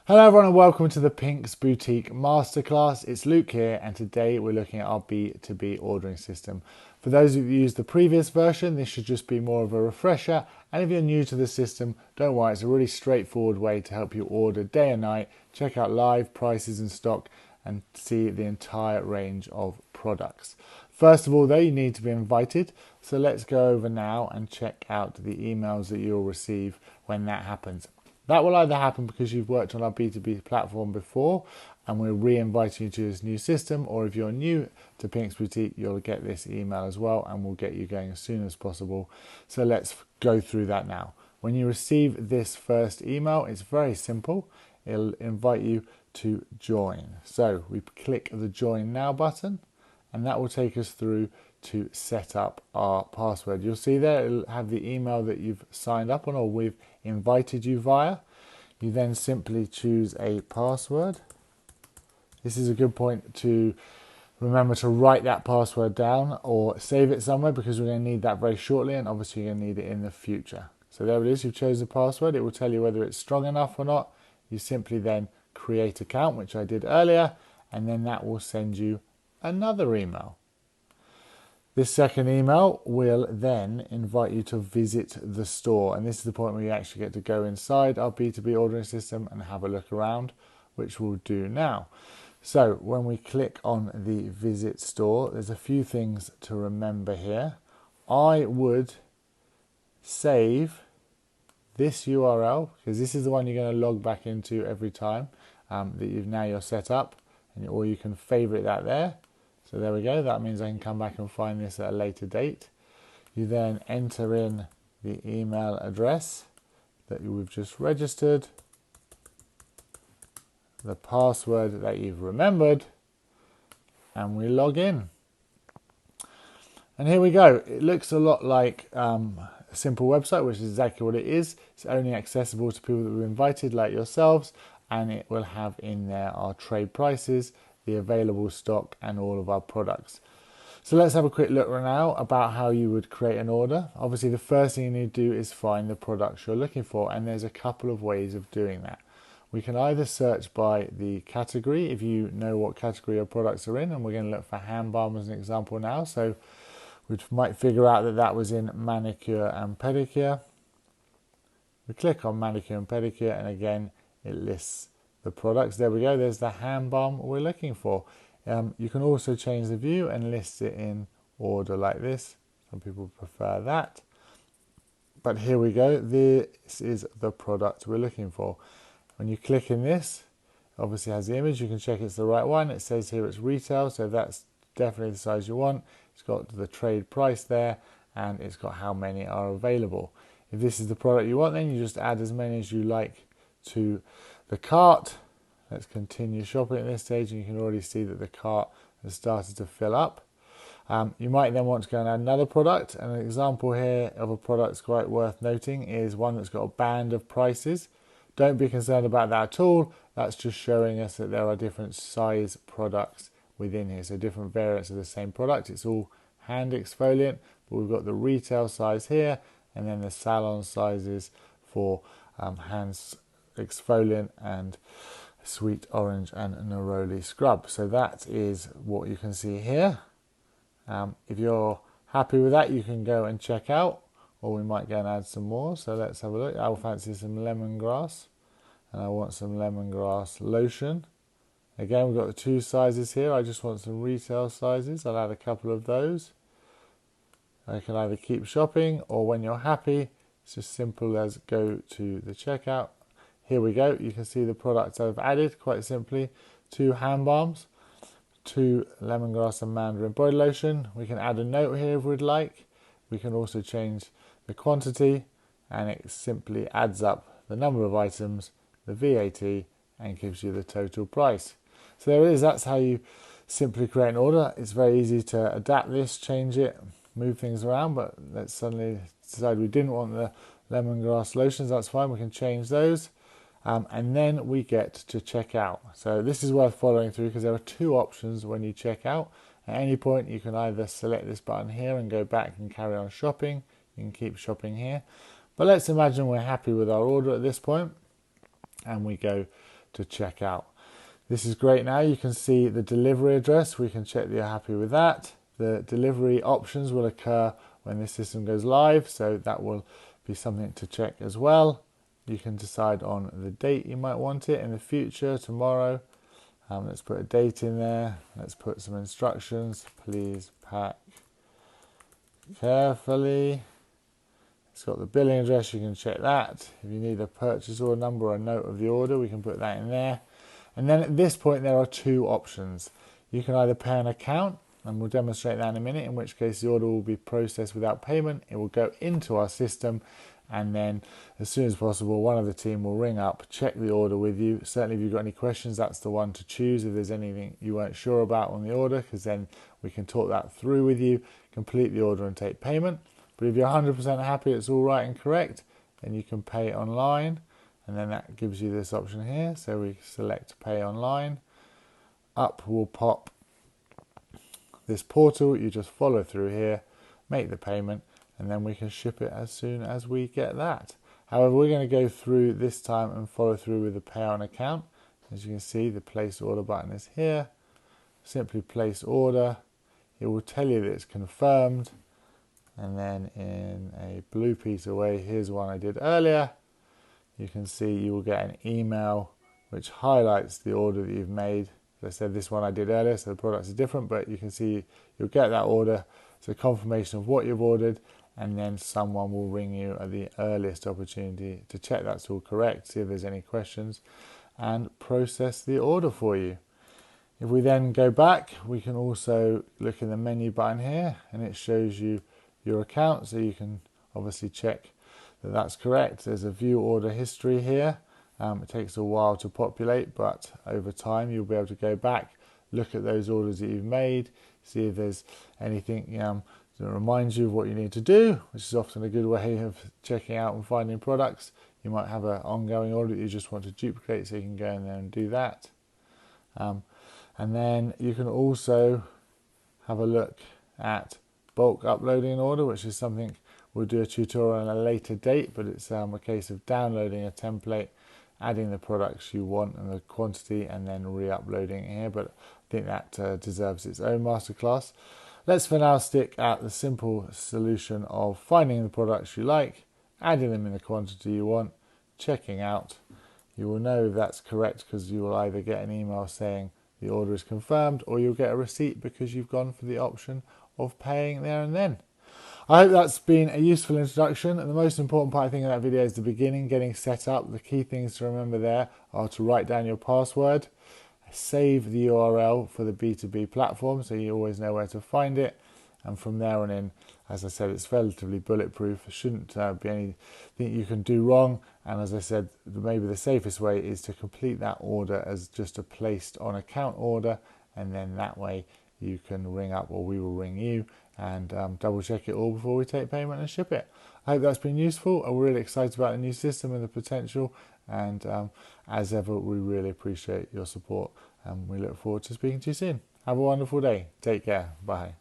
Hello everyone and welcome to the Pink's Boutique Masterclass. It's Luke here and today we're looking at our B2b ordering system. For those of you who used the previous version, this should just be more of a refresher, and if you're new to the system, don't worry, it's a really straightforward way to help you order day and night, check out live prices and stock and see the entire range of products. First of all though, you need to be invited, so let's go over now and check out the emails that you'll receive when that happens. That will either happen because you've worked on our B2B platform before and we're re-inviting you to this new system, or if you're new to Pink's Boutique, you'll get this email as well and we'll get you going as soon as possible. So let's go through that now. When you receive this first email, it's very simple. It'll invite you to join. So we click the Join Now button and that will take us through to set up our password. You'll see there it'll have the email that you've signed up on or we've invited you via. You then simply choose a password. This is a good point to remember to write that password down or save it somewhere because we're going to need that very shortly, and obviously you're going to need it in the future. So there it is, you've chosen the password. It will tell you whether it's strong enough or not. You simply then create an account, which I did earlier, and then that will send you another email. This second email will then invite you to visit the store, and this is the point where you actually get to go inside our B2B ordering system and have a look around, which we'll do now. So when we click on the visit store, there's a few things to remember here. I would save this URL because this is the one you're going to log back into every time that you're set up, or you can favorite that there. So there we go, that means I can come back and find this at a later date. You then enter in the email address that we've just registered, the password that you've remembered, and we log in. And here we go. It looks a lot like a simple website, which is exactly what it is. It's only accessible to people that we've invited like yourselves, and it will have in there our trade prices, the available stock and all of our products. So let's have a quick look right now about how you would create an order. Obviously the first thing you need to do is find the products you're looking for, and there's a couple of ways of doing that. We can either search by the category if you know what category your products are in, and we're going to look for hand balm as an example now. So we might figure out that that was in manicure and pedicure. We click on manicure and pedicure and again it lists the products. There we go, there's the hand balm we're looking for. You can also change the view and list it in order like this. Some people prefer that. But here we go, this is the product we're looking for. When you click in this, obviously it has the image, you can check it's the right one. It says here it's retail, so that's definitely the size you want. It's got the trade price there and it's got how many are available. If this is the product you want, then you just add as many as you like to the cart. Let's continue shopping at this stage, and you can already see that the cart has started to fill up. You might then want to go and add another product, and an example here of a product that's quite worth noting is one that's got a band of prices. Don't be concerned about that at all. That's just showing us that there are different size products within here, so different variants of the same product. It's all hand exfoliant, but we've got the retail size here and then the salon sizes for hands exfoliant and sweet orange and neroli scrub. So that is what you can see here. If you're happy with that, you can go and check out, or we might go and add some more. So let's have a look. I'll fancy some lemongrass, and I want some lemongrass lotion. Again, we've got the two sizes here. I just want some retail sizes. I'll add a couple of those. I can either keep shopping, or when you're happy, it's just simple as go to the checkout. Here we go. You can see the products I've added quite simply. 2 hand balms, 2 lemongrass and mandarin body lotion. We can add a note here if we'd like. We can also change the quantity, and it simply adds up the number of items, the VAT, and gives you the total price. So there it is. That's how you simply create an order. It's very easy to adapt this, change it, move things around, but let's suddenly decide we didn't want the lemongrass lotions. That's fine. We can change those. And then we get to check out. So this is worth following through because there are 2 options when you check out. At any point you can either select this button here and go back and carry on shopping. You can keep shopping here. But let's imagine we're happy with our order at this point and we go to check out. This is great. Now you can see the delivery address. We can check that you're happy with that. The delivery options will occur when this system goes live, so that will be something to check as well. You can decide on the date you might want it in the future, tomorrow. Let's put a date in there. Let's put some instructions. Please pack carefully. It's got the billing address, you can check that. If you need a purchase order number or a note of the order, we can put that in there. And then at this point, there are two options. You can either pay an account, and we'll demonstrate that in a minute, in which case the order will be processed without payment. It will go into our system, and then as soon as possible, one of the team will ring up, check the order with you. Certainly if you've got any questions, that's the one to choose if there's anything you weren't sure about on the order, because then we can talk that through with you, complete the order and take payment. But if you're 100% happy it's all right and correct, then you can pay online, and then that gives you this option here. So we select pay online. Up will pop this portal. You just follow through here, make the payment, and then we can ship it as soon as we get that. However, we're going to go through this time and follow through with the pay on account. As you can see, the place order button is here. Simply place order. It will tell you that it's confirmed. And then in a blue piece away, here's one I did earlier. You can see you will get an email which highlights the order that you've made. As I said, this one I did earlier, so the products are different, but you can see you'll get that order. It's a confirmation of what you've ordered, and then someone will ring you at the earliest opportunity to check that's all correct, see if there's any questions, and process the order for you. If we then go back, we can also look in the menu button here, and it shows you your account, so you can obviously check that that's correct. There's a view order history here. It takes a while to populate, but over time you'll be able to go back, look at those orders that you've made, see if there's anything that reminds you of what you need to do, which is often a good way of checking out and finding products. You might have an ongoing order that you just want to duplicate, so you can go in there and do that. And then you can also have a look at bulk uploading an order, which is something we'll do a tutorial on a later date, but it's a case of downloading a template, adding the products you want and the quantity, and then re-uploading it here. But I think that deserves its own masterclass. Let's for now stick at the simple solution of finding the products you like, adding them in the quantity you want, checking out. You will know that's correct because you will either get an email saying the order is confirmed, or you'll get a receipt because you've gone for the option of paying there and then. I hope that's been a useful introduction, and the most important part I think of that video is the beginning, getting set up. The key things to remember there are to write down your password, save the URL for the B2b platform so you always know where to find it, and from there on in, as I said, it's relatively bulletproof. There shouldn't be anything you can do wrong, and as I said, maybe the safest way is to complete that order as just a placed on account order, and then that way you can ring up, or we will ring you, and double check it all before we take payment and ship it. I hope that's been useful. We're really excited about the new system and the potential, and as ever, we really appreciate your support, and we look forward to speaking to you soon. Have a wonderful day. Take care. Bye.